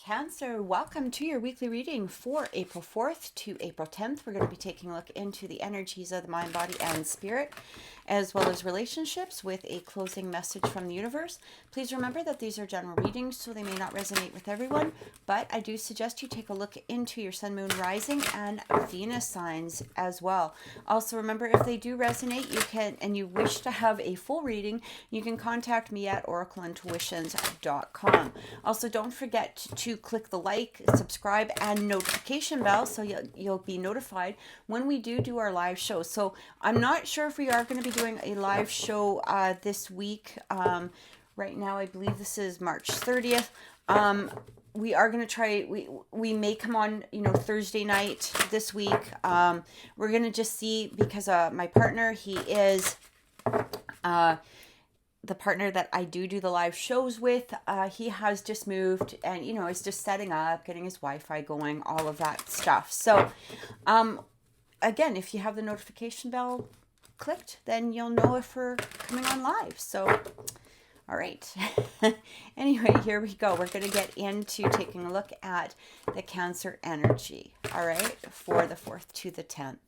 Cancer, welcome to your weekly reading for April 4th to April 10th. We're going to be taking a look into the energies of the mind, body, and spirit, as well as relationships with a closing message from the universe. Please remember that these are general readings, so they may not resonate with everyone, but I do suggest you take a look into your sun, moon, rising, and Venus signs as well. Also, remember, if they do resonate, you can, and you wish to have a full reading, you can contact me at oracleintuitions.com. Also, don't forget to click the like, subscribe, and notification bell so you'll be notified when we do our live shows. So I'm not sure if we are going to be doing a live show this week. Right now, I believe this is March 30th. We are going to try, we may come on, Thursday night this week. We're going to just see, because my partner, he is the partner that I do the live shows with. He has just moved and, is just setting up, getting his Wi-Fi going, all of that stuff. So, again, if you have the notification bell clicked, then you'll know if we're coming on live. So, all right. Anyway, here we go. We're going to get into taking a look at the Cancer energy, all right, for the 4th to the 10th.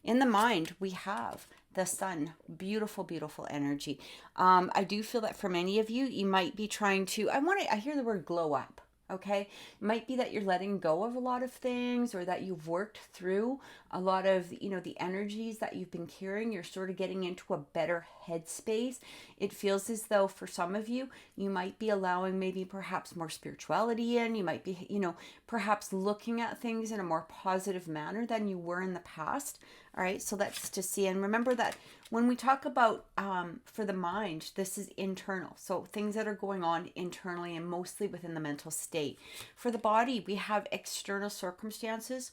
In the mind, we have the sun. Beautiful, beautiful energy. I do feel that for many of you, you might be trying to, I hear the word glow up. Okay. It might be that you're letting go of a lot of things, or that you've worked through a lot of, the energies that you've been carrying. You're sort of getting into a better headspace. It feels as though for some of you, you might be allowing maybe perhaps more spirituality in. You might be, perhaps looking at things in a more positive manner than you were in the past. All right. So let's just see. And remember that when we talk about for the mind, this is internal. So things that are going on internally and mostly within the mental state. For the body, we have external circumstances,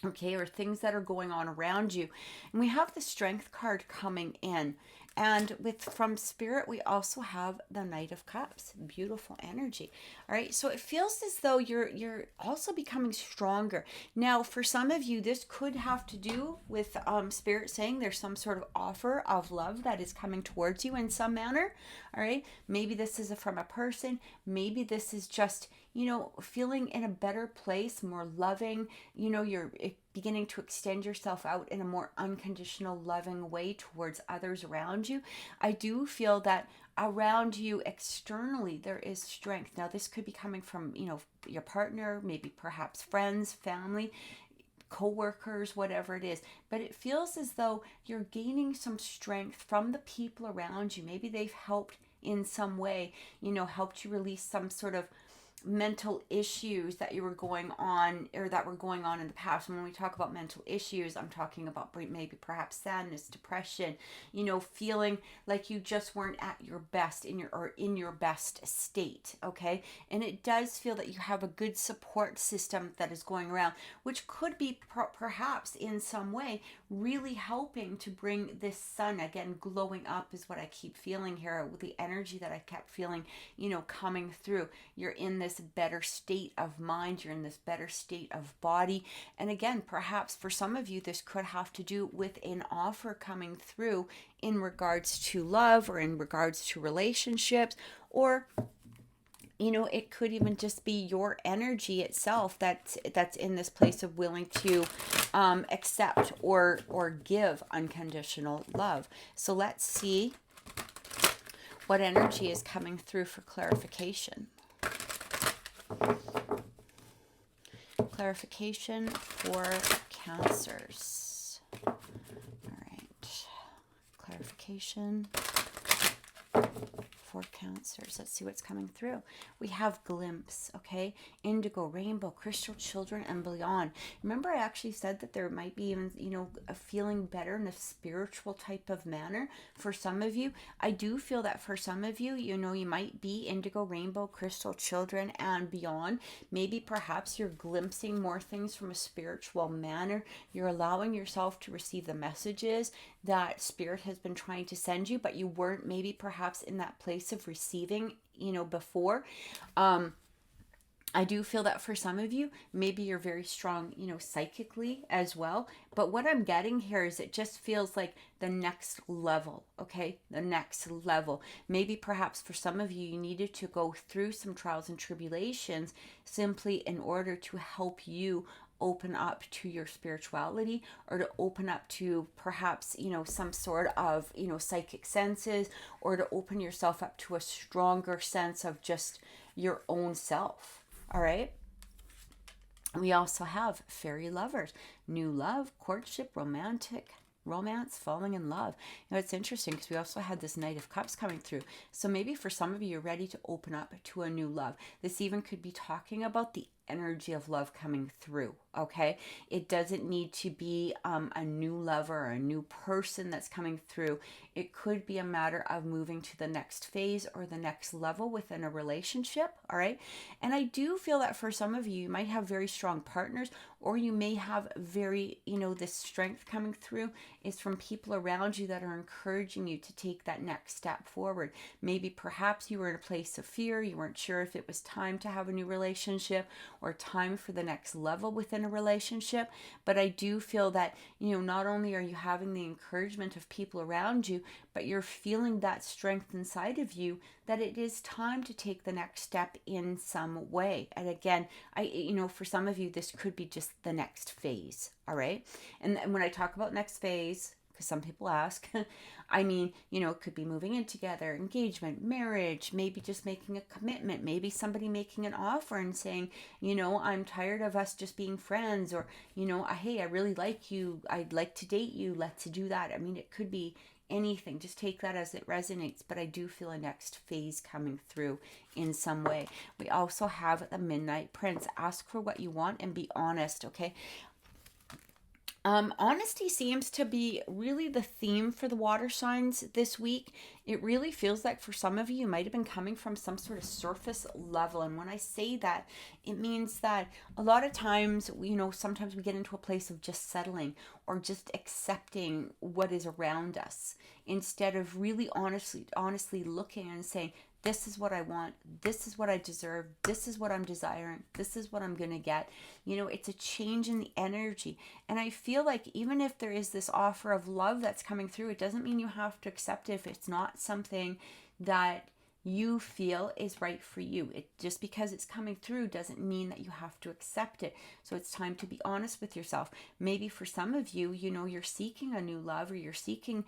okay, or things that are going on around you. And we have the Strength card coming in. And from Spirit, we also have the Knight of Cups. Beautiful energy. All right. So it feels as though you're also becoming stronger. Now, for some of you, this could have to do with Spirit saying there's some sort of offer of love that is coming towards you in some manner. All right. Maybe this is from a person. Maybe this is just, feeling in a better place, more loving. You're beginning to extend yourself out in a more unconditional, loving way towards others around you. I do feel that around you externally, there is strength. Now, this could be coming from, your partner, maybe perhaps friends, family, co-workers, whatever it is. But it feels as though you're gaining some strength from the people around you. Maybe they've helped in some way, helped you release some sort of mental issues that you were going on, or that were going on in the past. And when we talk about mental issues, I'm talking about maybe perhaps sadness, depression, feeling like you just weren't at your best in your best state. Okay. And it does feel that you have a good support system that is going around, which could be perhaps in some way really helping to bring this sun again glowing up, is what I keep feeling here with the energy that I kept feeling, coming through. You're in this better state of mind, you're in this better state of body. And again, perhaps for some of you, this could have to do with an offer coming through in regards to love, or in regards to relationships, or it could even just be your energy itself that's in this place of willing to accept or give unconditional love. So let's see what energy is coming through for clarification. Clarification for Cancers. All right. Clarification for Cancers. Let's see what's coming through. We have glimpse, okay? Indigo, rainbow, crystal children, and beyond. Remember, I actually said that there might be even, a feeling better in a spiritual type of manner for some of you. I do feel that for some of you, you might be indigo, rainbow, crystal children, and beyond. Maybe perhaps you're glimpsing more things from a spiritual manner. You're allowing yourself to receive the messages that Spirit has been trying to send you, but you weren't maybe perhaps in that place of receiving, before. I do feel that for some of you, maybe you're very strong, psychically as well. But what I'm getting here is it just feels like the next level, okay? The next level. Maybe perhaps for some of you, you needed to go through some trials and tribulations simply in order to help you open up to your spirituality, or to open up to perhaps some sort of psychic senses, or to open yourself up to a stronger sense of just your own self. All right. We also have fairy lovers, new love, courtship, romance, falling in love. It's interesting because we also had this Knight of Cups coming through. So maybe for some of you, you're ready to open up to a new love. This even could be talking about the energy of love coming through. Okay, it doesn't need to be a new lover or a new person that's coming through. It could be a matter of moving to the next phase or the next level within a relationship. All right, and I do feel that for some of you, you might have very strong partners, or you may have very, this strength coming through is from people around you that are encouraging you to take that next step forward. Maybe perhaps you were in a place of fear. You weren't sure if it was time to have a new relationship or time for the next level within a relationship. But I do feel that, not only are you having the encouragement of people around you, but you're feeling that strength inside of you that it is time to take the next step in some way. And again, for some of you, this could be just the next phase. All right. And when I talk about next phase, because some people ask, I mean, it could be moving in together, engagement, marriage, maybe just making a commitment, maybe somebody making an offer and saying, I'm tired of us just being friends, or, hey, I really like you. I'd like to date you. Let's do that. I mean, it could be anything. Just take that as it resonates. But I do feel a next phase coming through in some way. We also have the Midnight Prince. Ask for what you want and be honest. Okay. Honesty seems to be really the theme for the water signs this week. It really feels like for some of you, you might have been coming from some sort of surface level. And when I say that, it means that a lot of times, sometimes we get into a place of just settling or just accepting what is around us instead of really honestly looking and saying, this is what I want. This is what I deserve. This is what I'm desiring. This is what I'm going to get. It's a change in the energy. And I feel like even if there is this offer of love that's coming through, it doesn't mean you have to accept it if it's not something that you feel is right for you. It just because it's coming through doesn't mean that you have to accept it. So it's time to be honest with yourself. Maybe for some of you, you're seeking a new love, or you're seeking,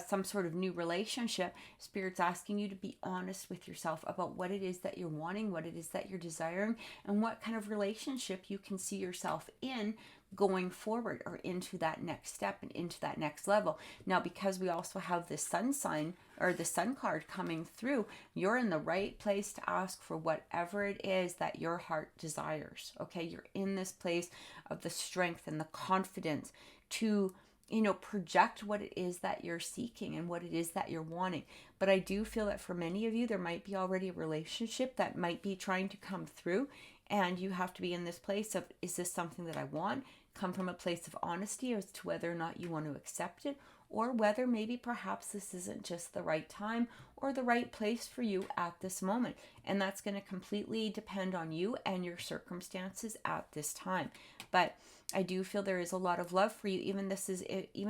some sort of new relationship. Spirit's asking you to be honest with yourself about what it is that you're wanting, what it is that you're desiring, and what kind of relationship you can see yourself in going forward, or into that next step and into that next level. Now, because we also have this sun sign, or the sun card coming through, you're in the right place to ask for whatever it is that your heart desires. Okay, you're in this place of the strength and the confidence to project what it is that you're seeking and what it is that you're wanting. But I do feel that for many of you, there might be already a relationship that might be trying to come through, and you have to be in this place of, is this something that I want? Come from a place of honesty as to whether or not you want to accept it, or whether maybe perhaps this isn't just the right time or the right place for you at this moment. And that's going to completely depend on you and your circumstances at this time. But I do feel there is a lot of love for you. Even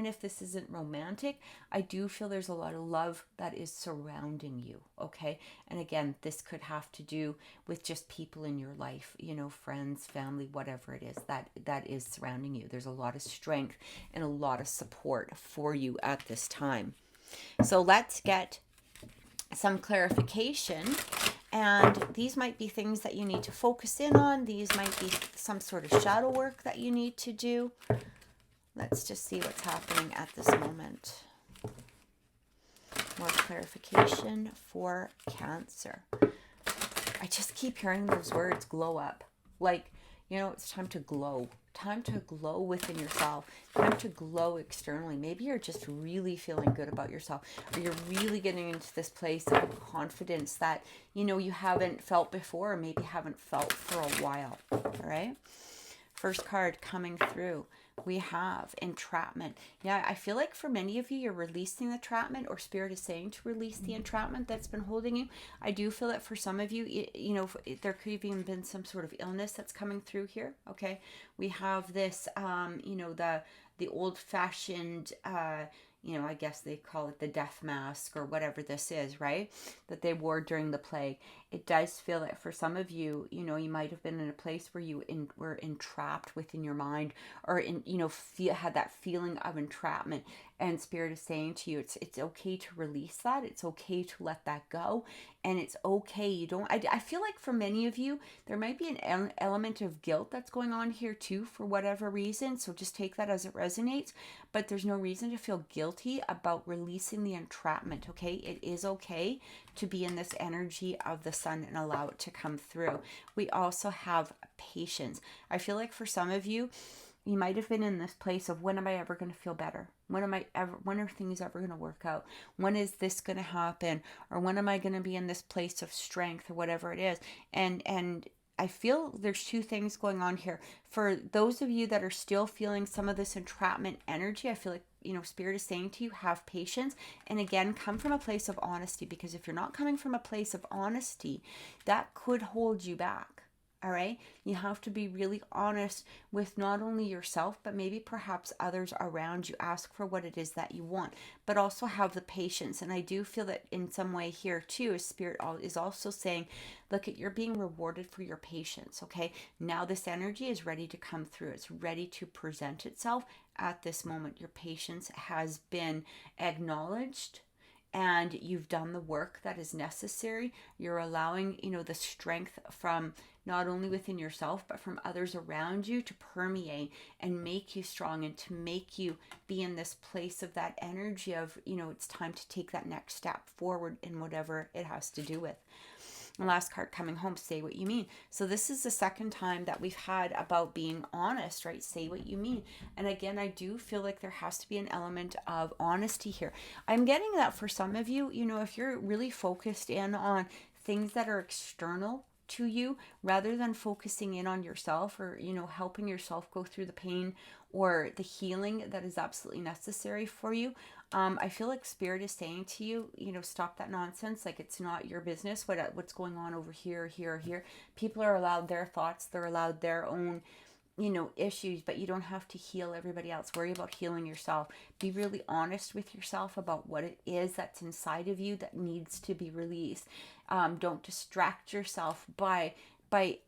if this isn't romantic, I do feel there's a lot of love that is surrounding you. Okay. And again, this could have to do with just people in your life, friends, family, whatever it is that is surrounding you. There's a lot of strength and a lot of support for you at this time. So let's get some clarification. And these might be things that you need to focus in on. These might be some sort of shadow work that you need to do. Let's just see what's happening at this moment. More clarification for Cancer. I just keep hearing those words, glow up. Like, it's time to glow. Time to glow within yourself. Time to glow externally. Maybe you're just really feeling good about yourself, or you're really getting into this place of confidence that, you haven't felt before, or maybe haven't felt for a while. All right. First card coming through, we have entrapment. Yeah, I feel like for many of you, you're releasing the entrapment, or Spirit is saying to release the entrapment that's been holding you. I do feel that for some of you, you know, there could have even been some sort of illness that's coming through here. Okay, we have this, you know, the old-fashioned, you know, I guess they call it the death mask or whatever this is, right? That they wore during the plague. It does feel that for some of you, you know, you might have been in a place where you were entrapped within your mind, or you know, had that feeling of entrapment. And Spirit is saying to you, it's okay to release that. It's okay to let that go. And it's okay. You don't, I feel like for many of you, there might be an element of guilt that's going on here too, for whatever reason. So just take that as it resonates. But there's no reason to feel guilty about releasing the entrapment, okay? It is okay to be in this energy of the sun and allow it to come through. We also have patience. I feel like for some of you, you might have been in this place of, when am I ever going to feel better? When are things ever going to work out? When is this going to happen? Or when am I going to be in this place of strength, or whatever it is? And I feel there's two things going on here. For those of you that are still feeling some of this entrapment energy, I feel like, you know, Spirit is saying to you, have patience. And again, come from a place of honesty, because if you're not coming from a place of honesty, that could hold you back. All right. You have to be really honest with not only yourself, but maybe perhaps others around you. Ask for what it is that you want, but also have the patience. And I do feel that in some way here too, Spirit is also saying, look, you're being rewarded for your patience. Okay. Now this energy is ready to come through. It's ready to present itself at this moment. Your patience has been acknowledged, and you've done the work that is necessary. You're allowing, you know, the strength from not only within yourself, but from others around you to permeate and make you strong, and to make you be in this place of that energy of, you know, it's time to take that next step forward in whatever it has to do with. And last card coming home, say what you mean. So this is the second time that we've had about being honest, right? Say what you mean. And again, I do feel like there has to be an element of honesty here. I'm getting that for some of you, you know, if you're really focused in on things that are external to you, rather than focusing in on yourself, or, you know, helping yourself go through the pain or the healing that is absolutely necessary for you. I feel like Spirit is saying to you, you know, stop that nonsense. Like, it's not your business what's going on over here, here, or here. People are allowed their thoughts. They're allowed their own, you know, issues, but you don't have to heal everybody else. Worry about healing yourself. Be really honest with yourself about what it is that's inside of you that needs to be released. Don't distract yourself by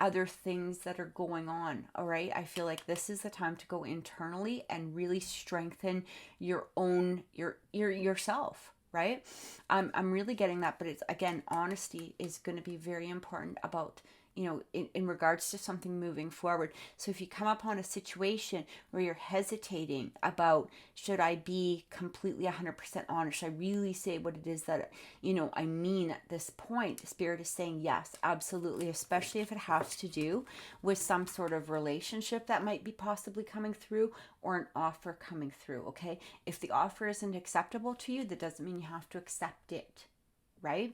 other things that are going on. All right. I feel like this is the time to go internally and really strengthen your own, yourself. Right. I'm really getting that, but it's, again, honesty is going to be very important about, you know, in regards to something moving forward. So if you come upon a situation where you're hesitating about, should I be completely 100% honest? Should I really say what it is that, you know, I mean at this point? Spirit is saying yes, absolutely, especially if it has to do with some sort of relationship that might be possibly coming through, or an offer coming through, okay? If the offer isn't acceptable to you, that doesn't mean you have to accept it, right?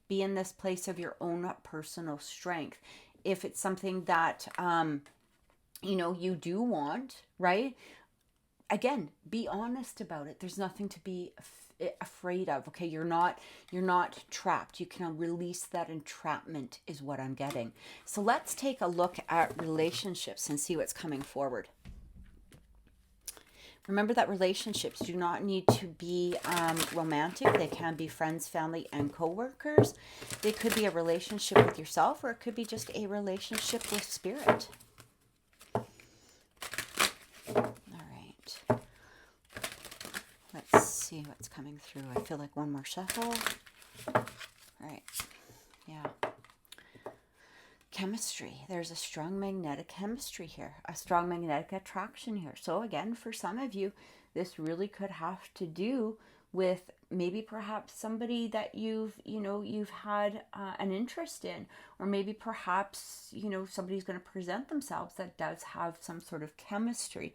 Be in this place of your own personal strength. If it's something that, you know, you do want, right? Again, be honest about it. There's nothing to be afraid of. Okay. You're not trapped. You can release that entrapment is what I'm getting. So let's take a look at relationships and see what's coming forward. Remember that relationships do not need to be romantic. They can be friends, family, and co-workers. They could be a relationship with yourself, or it could be just a relationship with Spirit. All right. Let's see what's coming through. I feel like one more shuffle. All right. Yeah. Chemistry. There's a strong magnetic chemistry here, a strong magnetic attraction here. So again, for some of you, this really could have to do with maybe perhaps somebody that you've had an interest in, or maybe perhaps, you know, somebody's going to present themselves that does have some sort of chemistry.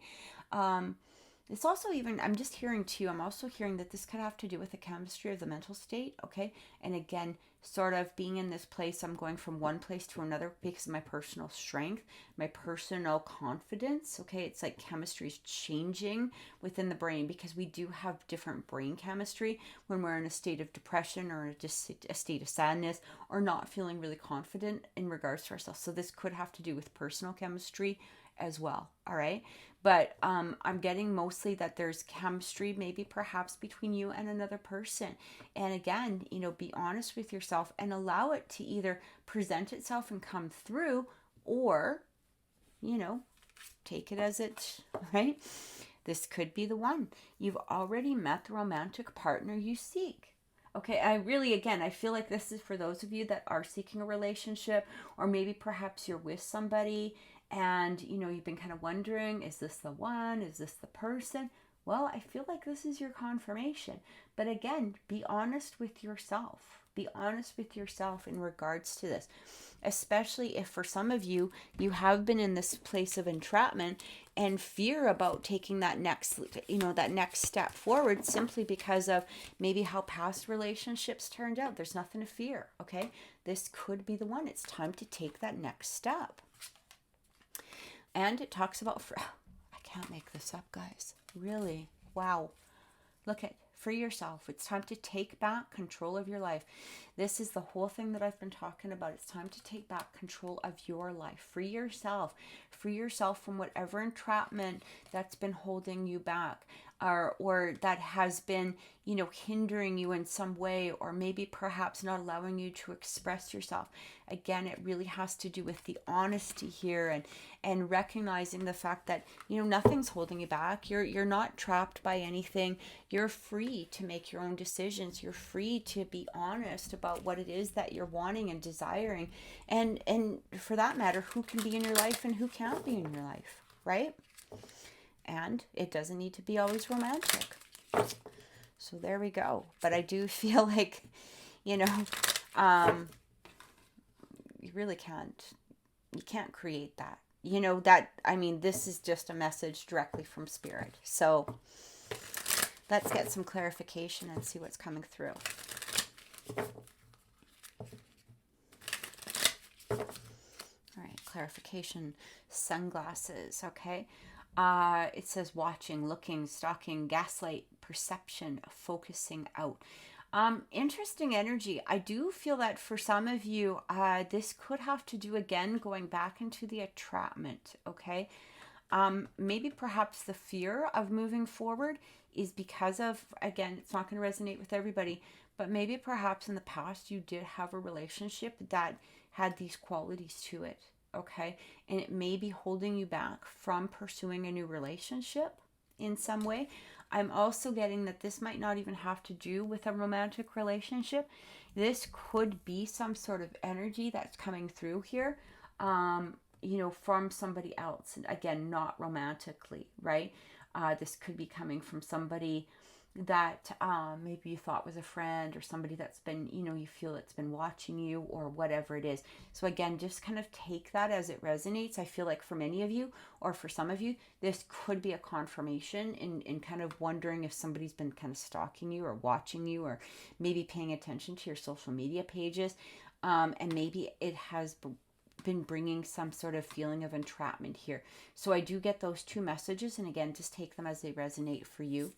It's also even, I'm just hearing too, I'm also hearing that this could have to do with the chemistry of the mental state, okay? And again, sort of being in this place, I'm going from one place to another because of my personal strength, my personal confidence, okay? It's like chemistry is changing within the brain because we do have different brain chemistry when we're in a state of depression or just a state of sadness or not feeling really confident in regards to ourselves. So this could have to do with personal chemistry as well, all right? But I'm getting mostly that there's chemistry, maybe perhaps between you and another person. And again, be honest with yourself and allow it to either present itself and come through, or, take it as it, right? This could be the one. You've already met the romantic partner you seek. Okay, I feel like this is for those of you that are seeking a relationship, or maybe perhaps you're with somebody and you've been kind of wondering, is this the one? Is this the person? Well, I feel like this is your confirmation. But again, be honest with yourself. Be honest with yourself in regards to this, especially if for some of you, you have been in this place of entrapment and fear about taking that next step forward simply because of maybe how past relationships turned out. There's nothing to fear, okay? This could be the one. It's time to take that next step. And it talks about, I can't make this up, guys. Really? Wow. Look at, free yourself. It's time to take back control of your life. This is the whole thing that I've been talking about. It's time to take back control of your life. Free yourself. Free yourself from whatever entrapment that's been holding you back, or that has been, hindering you in some way, or maybe perhaps not allowing you to express yourself. Again, it really has to do with the honesty here, and recognizing the fact that, nothing's holding you back. You're not trapped by anything. You're free to make your own decisions. You're free to be honest about what it is that you're wanting and desiring. And for that matter, who can be in your life and who can't be in your life, right? And it doesn't need to be always romantic. So there we go. But I do feel like, you really can't create that. This is just a message directly from Spirit. So let's get some clarification and see what's coming through. All right, clarification, sunglasses, okay? It says watching, looking, stalking, gaslight, perception, focusing out. Interesting energy. I do feel that for some of you, this could have to do, again, going back into the entrapment, okay? Maybe perhaps the fear of moving forward is because of, again, it's not going to resonate with everybody, but maybe perhaps in the past you did have a relationship that had these qualities to it. Okay, and it may be holding you back from pursuing a new relationship in some way. I'm also getting that this might not even have to do with a romantic relationship. This could be some sort of energy that's coming through here, from somebody else. And again, not romantically, right? This could be coming from somebody that maybe you thought was a friend, or somebody that's been, you feel it's been watching you, or whatever it is. So again, just kind of take that as it resonates. I feel like for many of you, or for some of you, this could be a confirmation in kind of wondering if somebody's been kind of stalking you or watching you, or maybe paying attention to your social media pages. And maybe it has been bringing some sort of feeling of entrapment here. So I do get those two messages. And again, just take them as they resonate for you,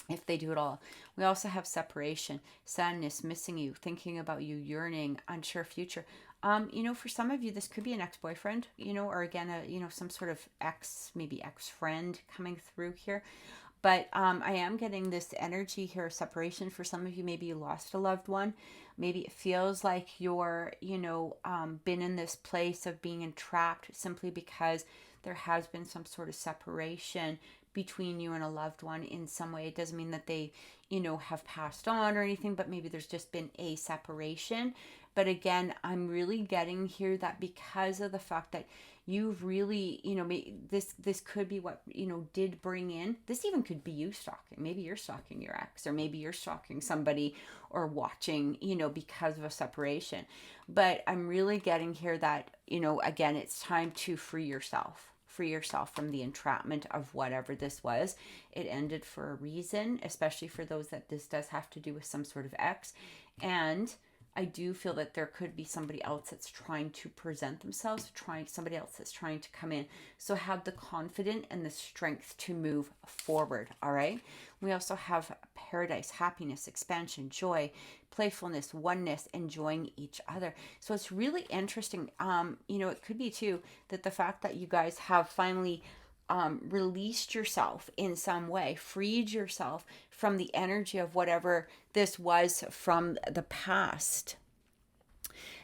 if they do at all. We also have separation, sadness, missing you, thinking about you, yearning, unsure future. For some of you, this could be an ex-boyfriend, or again, some sort of maybe ex-friend coming through here. But I am getting this energy here, separation. For some of you, maybe you lost a loved one. Maybe it feels like you're, been in this place of being entrapped simply because there has been some sort of separation between you and a loved one in some way. It doesn't mean that they, have passed on or anything, but maybe there's just been a separation. But again, I'm really getting here that because of the fact that you've really, this could be what, did bring in, this even could be you stalking. Maybe you're stalking your ex, or maybe you're stalking somebody or watching, because of a separation. But I'm really getting here that, again, it's time to free yourself. free yourself from the entrapment of whatever this was. It ended for a reason, especially for those that this does have to do with some sort of ex. And I do feel that there could be somebody else that's trying to present themselves, somebody else that's trying to come in. So have the confidence and the strength to move forward, all right? We also have paradise, happiness, expansion, joy, playfulness, oneness, enjoying each other. So it's really interesting. It could be too that the fact that you guys have finally released yourself in some way, freed yourself from the energy of whatever this was from the past,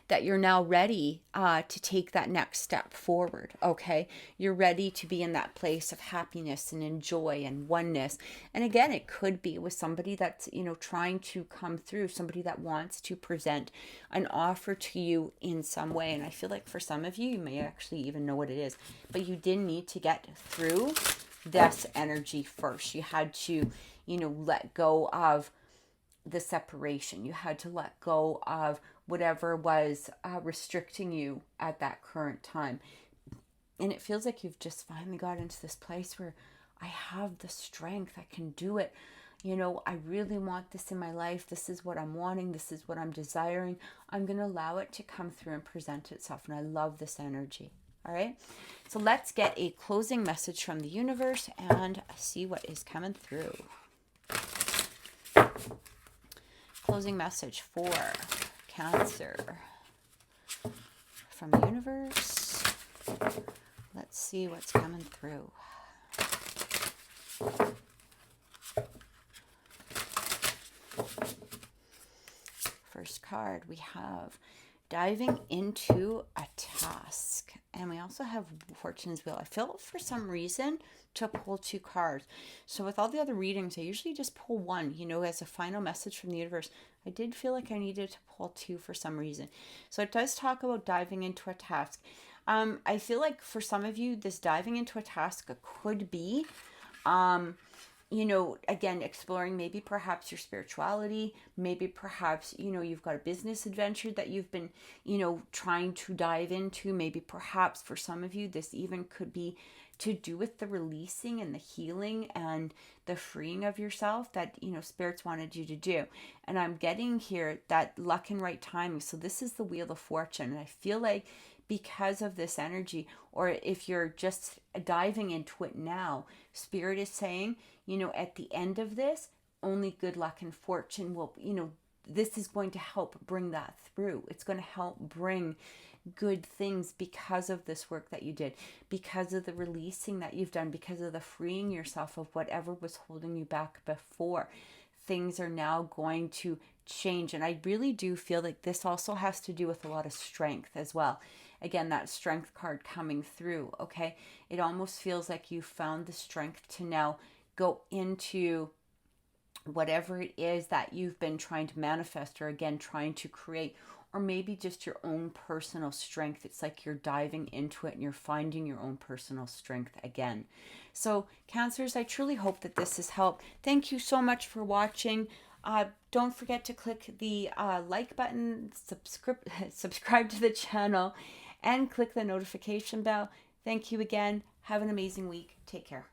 that you're now ready to take that next step forward, okay? You're ready to be in that place of happiness and enjoy and oneness. And again, it could be with somebody that's, trying to come through, somebody that wants to present an offer to you in some way. And I feel like for some of you, you may actually even know what it is, but you didn't need to get through this energy first. You had to, let go of the separation. You had to let go of whatever was restricting you at that current time. And it feels like you've just finally got into this place where I have the strength, I can do it. I really want this in my life. This is what I'm wanting. This is what I'm desiring. I'm going to allow it to come through and present itself. And I love this energy. All right. So let's get a closing message from the universe and see what is coming through. Closing message for Cancer from the universe. Let's see what's coming through. First card, we have diving into a task. And we also have Fortune's Wheel. I feel for some reason to pull 2 cards. So with all the other readings, I usually just pull 1, as a final message from the universe. I did feel like I needed to pull 2 for some reason. So it does talk about diving into a task. I feel like for some of you, this diving into a task could be, again, exploring maybe perhaps your spirituality, maybe perhaps, you've got a business adventure that you've been, trying to dive into. Maybe perhaps for some of you, this even could be to do with the releasing and the healing and the freeing of yourself that, spirits wanted you to do. And I'm getting here that luck and right timing. So this is the Wheel of Fortune. And I feel like because of this energy, or if you're just diving into it now, Spirit is saying, at the end of this, only good luck and fortune will, this is going to help bring that through. It's going to help bring good things because of this work that you did, because of the releasing that you've done, because of the freeing yourself of whatever was holding you back before. Things are now going to change. And I really do feel like this also has to do with a lot of strength as well. Again, that strength card coming through, okay? It almost feels like you found the strength to now go into whatever it is that you've been trying to manifest, or again, trying to create, or maybe just your own personal strength. It's like you're diving into it and you're finding your own personal strength again. So Cancers, I truly hope that this has helped. Thank you so much for watching. Don't forget to click the like button, subscribe to the channel, and click the notification bell. Thank you again. Have an amazing week. Take care.